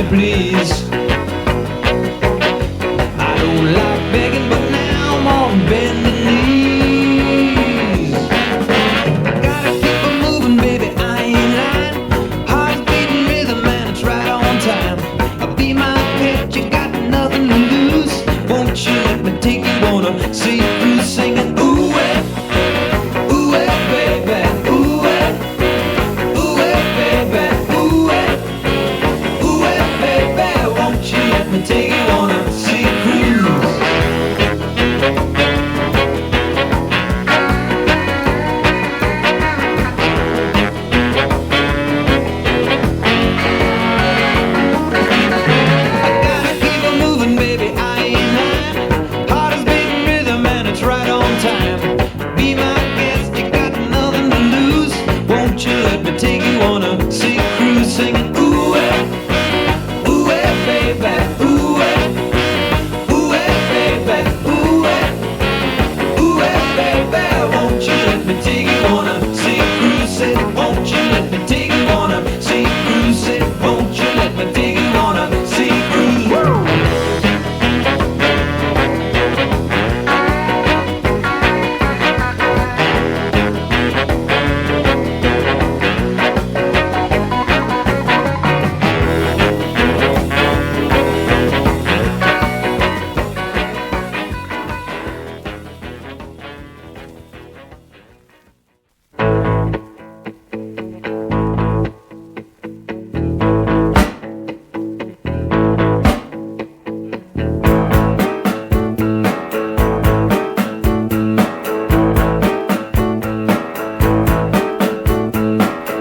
please. I don't like begging, but now I'm on bending knees. I gotta keep on moving, baby, I ain't lying. Heart's beating rhythm and it's right on time. I'll be my pet, you got nothing to lose. Won't you let me take you on a sea cruise, singing ooh eh, baby, ooh eh, baby, ooh eh, baby. Won't you let me take you on a sea cruise? I gotta keep on moving, baby, I ain't lying. Heart is beating rhythm and it's right on time. Be my guest, you got nothing to lose. Won't you let me take you on a sea cruise, singing ooh eh, baby, ooh eh, baby, ooh eh, baby. Won't you let me take you on a sea cruise? Say, won't you let me take you on a sea cruise? Say, won't you let me take you on a sea cruise? Woo!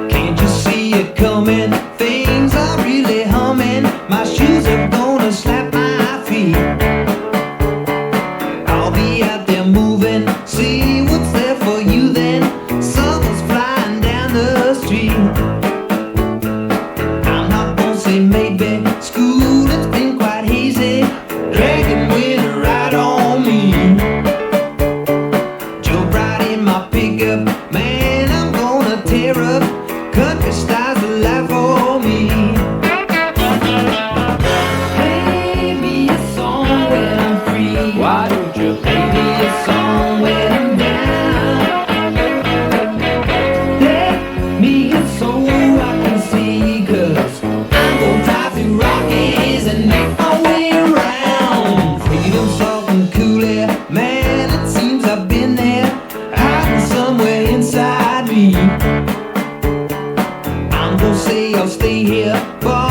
Can't you see it coming? Things are really humming. My shoes are gonna slap my feet. I'll be out there moving. See what's there for you then. Summer's flying down the street. I'm not gonna say maybe. School, it's been quite hazy. Dragging winter right on me. Jump right in my pickup. Man, I'm gonna tear up. Country style's the life for me. Play me a song when I'm free. Why don't you play me a song when I'm down? Let me get so I can see, 'cause I'm gonna drive through Rockies and make my way around. Freedom soft and cool air, man, it seems I've been there, hiding somewhere inside me. I'm gonna say I'll stay here, but